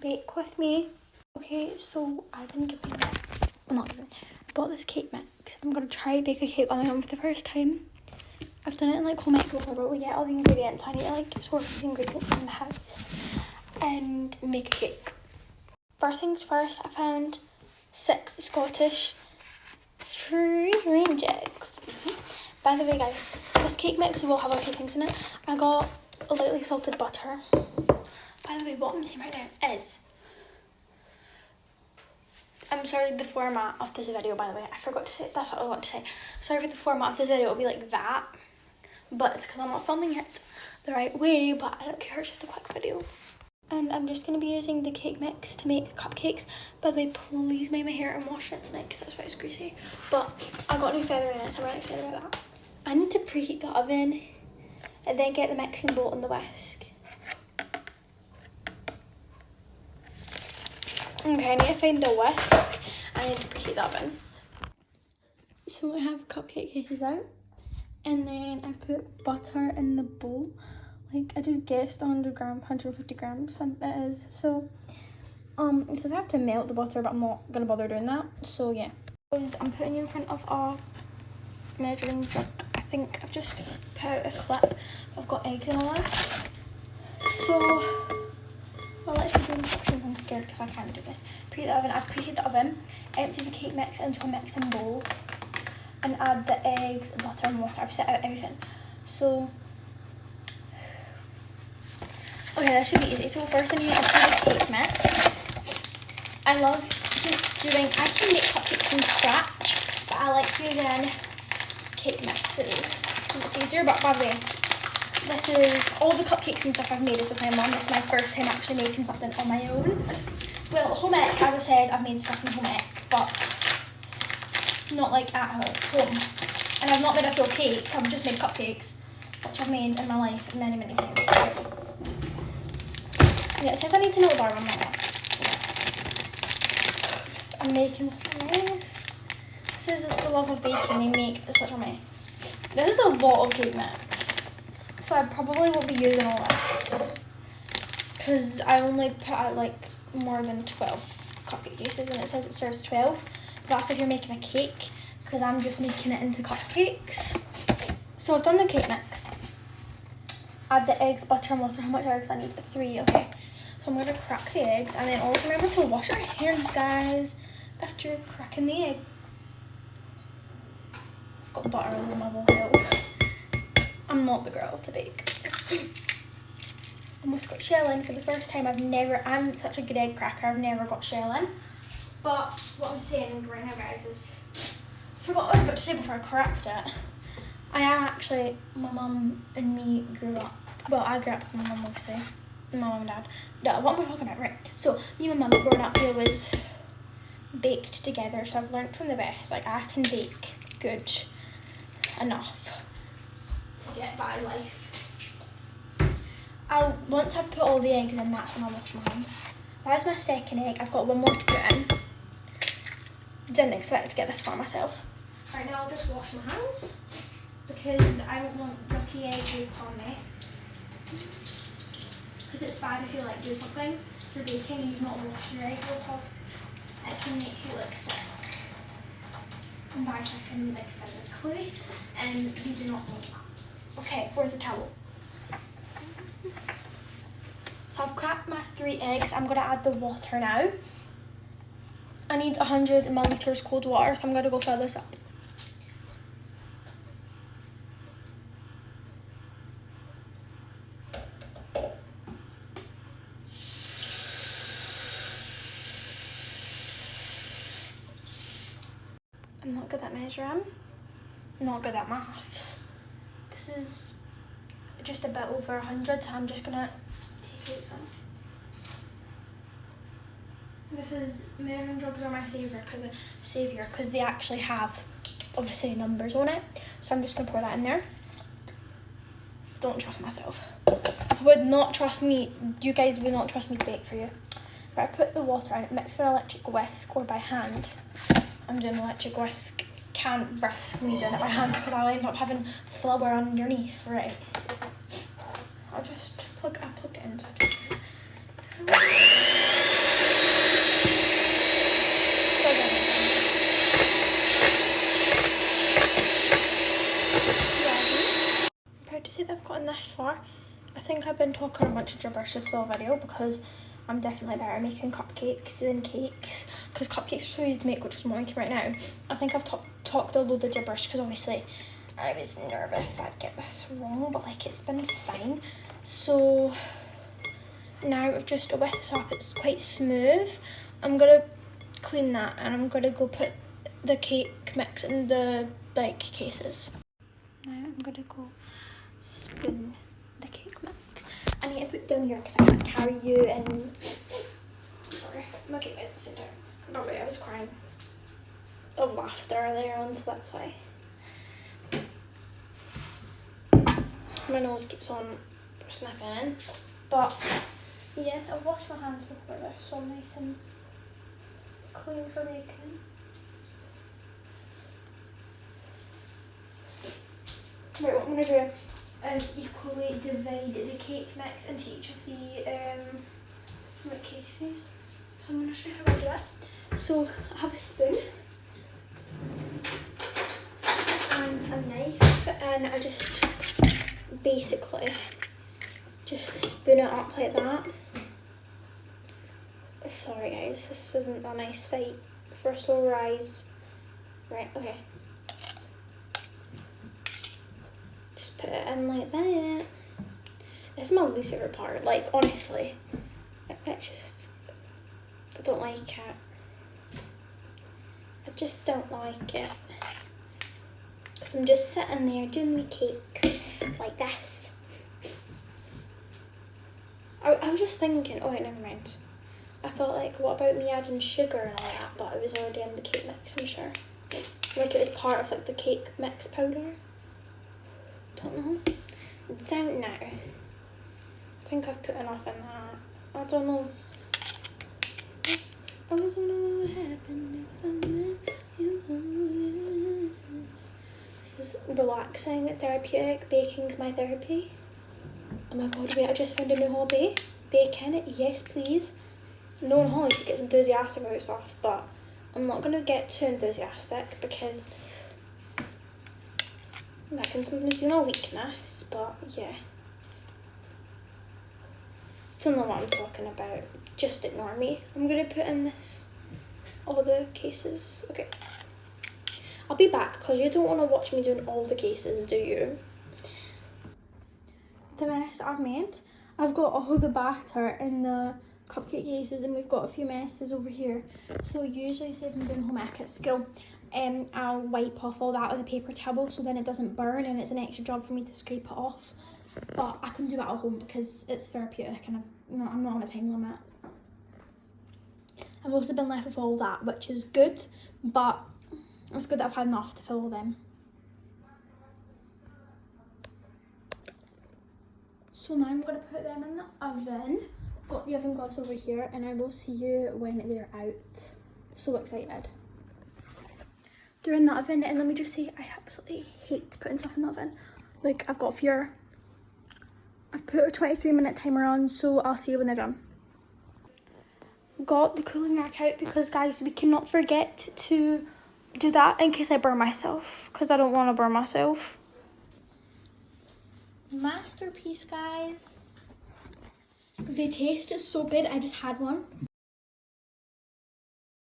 bake with me. Okay, so I've been given, well, not given, I bought this cake mix. I'm going to try to bake a cake on my own for the first time. I've done it in like home ec before, but we get all the ingredients. I need to like source these ingredients from the house and make a cake. First things first, I found 6 Scottish free range eggs. By the way guys, this cake mix will have a few things in it. I got a lightly salted butter. By the way, what I'm saying right now is, I'm sorry the format of this video, by the way. I forgot to say, that's what I want to say. Sorry for the format of this video, it'll be like that. But it's because I'm not filming it the right way, but I don't care, it's just a quick video. And I'm just going to be using the cake mix to make cupcakes. By the way, please make my hair and wash it tonight because that's why it's greasy. But I got new feather in it, so I'm really excited about that. I need to preheat the oven and then get the mixing bowl and the whisk. Okay, I need to find a whisk. I need to preheat the oven. So I have cupcake cases out. And then I put butter in the bowl. Like, I just guessed 100 grams, 150 grams, something that is. So, it says I have to melt the butter, but I'm not going to bother doing that. So, yeah. I'm putting you in front of a measuring jug. I think I've just put out a clip. I've got eggs and all that. So, I'll let you do instructions. I'm scared because I can't do this. Preheat the oven. I've preheated the oven. Empty the cake mix into a mixing bowl. And add the eggs, butter and water. I've set out everything. So, okay, that should be easy. So first I need to empty the cake mix. I love just doing, I can make cupcakes from scratch, but I like using cake mixes. It's easier, but by the way, this is, all the cupcakes and stuff I've made is with my mum. It's my first time actually making something on my own. Well, home ec, as I said, I've made stuff in home ec, but not like at home. And I've not made a full cake, I've just made cupcakes, which I've made in my life many, many times. Yeah, it says I need to know the bar one like that. I'm making something nice. This is the love of baking, they make such a mess. This is a lot of cake mix, so I probably won't be using all that. Because I only put out like more than 12 cupcake cases, and it says it serves 12. That's if you're making a cake, because I'm just making it into cupcakes. So I've done the cake mix. Add the eggs, butter and water. How much eggs I need? 3, okay. So I'm going to crack the eggs, and then always remember to wash your hands, guys, after you're cracking the eggs. I've got butter all over my bowl. I'm not the girl to bake. Almost got shell in for the first time. I'm such a good egg cracker, I've never got shell in. But what I'm saying right now, guys, is, I forgot what I was about to say before I cracked it. I am actually, my mum and me grew up, well, I grew up with my mum, obviously, my mum and dad. No, what am I talking about? Right, so me and my mum growing up here was baked together, so I've learned from the best. Like, I can bake good enough to get by life. Once I've put all the eggs in, that's when I wash my hands. That's my second egg. I've got one more to put in. Didn't expect to get this far myself. Right now I'll just wash my hands because I don't want lucky egg yolk on me. Because it's bad if you like do something for baking and you've not washed your egg yolk off. It can make you look sick. And by sick I mean like physically, and you do not want that. Okay, where's the towel? So I've cracked my 3 eggs. I'm going to add the water now. I need 100 millilitres cold water, so I'm going to go fill this up. I'm not good at measuring. I'm not good at maths. This is just a bit over 100, so I'm just going to take out some. This is, measuring jugs are my saviour because they actually have, obviously, numbers on it. So I'm just going to pour that in there. Don't trust myself. Would not trust me. You guys would not trust me to bake for you. But I put the water in, mix with an electric whisk or by hand. I'm doing electric whisk. Can't risk me doing it by hand because I'll end up having flour underneath, right? I'll just plug it in. So I don't far. I think I've been talking a bunch of gibberish this whole video because I'm definitely better at making cupcakes than cakes, because cupcakes are so easy to make, which is what I'm making right now. I think I've talked a load of gibberish because obviously I was nervous that I'd get this wrong, but like it's been fine. So now I've just whisked this up, it's quite smooth. I'm gonna clean that and I'm gonna go put the cake mix in the like cases. Now I'm gonna go spoon the cake mix. I need to put it down here because I can't carry you in. Sorry, my cake mix is sitting down. Not really, I was crying of laughter earlier on, so that's why. My nose keeps on sniffing, but yeah, I've washed my hands before this, so I'm nice and clean for baking. Right, what I'm going to do is equally divide the cake mix into each of the cases. So I'm going to show you how I do it. So I have a spoon and a knife, and I just basically just spoon it up like that. Sorry guys, this isn't a nice sight for a slow rise. Right, okay. Just put it in like that. This is my least favourite part, like honestly. I don't like it. I just don't like it. Because I'm just sitting there doing my cakes like this. I was just thinking, oh wait, never mind. I thought like, what about me adding sugar and all that, but it was already in the cake mix, I'm sure. Like it was part of like the cake mix powder. Don't know. It's out now. I think I've put enough in that. I don't know. I don't know what happened if I met you. This is relaxing, therapeutic. Baking's my therapy. Oh my god, wait, I just found a new hobby. Baking, yes please. No one Holly gets enthusiastic about stuff, but I'm not going to get too enthusiastic because that can sometimes be my weakness, but yeah. Don't know what I'm talking about. Just ignore me. I'm going to put in all the cases. Okay. I'll be back because you don't want to watch me doing all the cases, do you? The mess I've made. I've got all the batter in the cupcake cases and we've got a few messes over here. So usually say if I'm doing home ec at school, I'll wipe off all that with a paper towel so then it doesn't burn and it's an extra job for me to scrape it off. But I can do it at home because it's therapeutic and I'm not on a time limit. I've also been left with all that, which is good, but it's good that I've had enough to fill them. So now I'm going to put them in the oven. Got the oven gloves over here and I will see you when they're out. So excited. They're in the oven and let me just say I absolutely hate putting stuff in the oven. Like I've got fear. I've put a 23-minute timer on, so I'll see you when they're done. Got the cooling rack out because guys, we cannot forget to do that in case I burn myself, because I don't want to burn myself. Masterpiece guys. They taste so good. I just had one.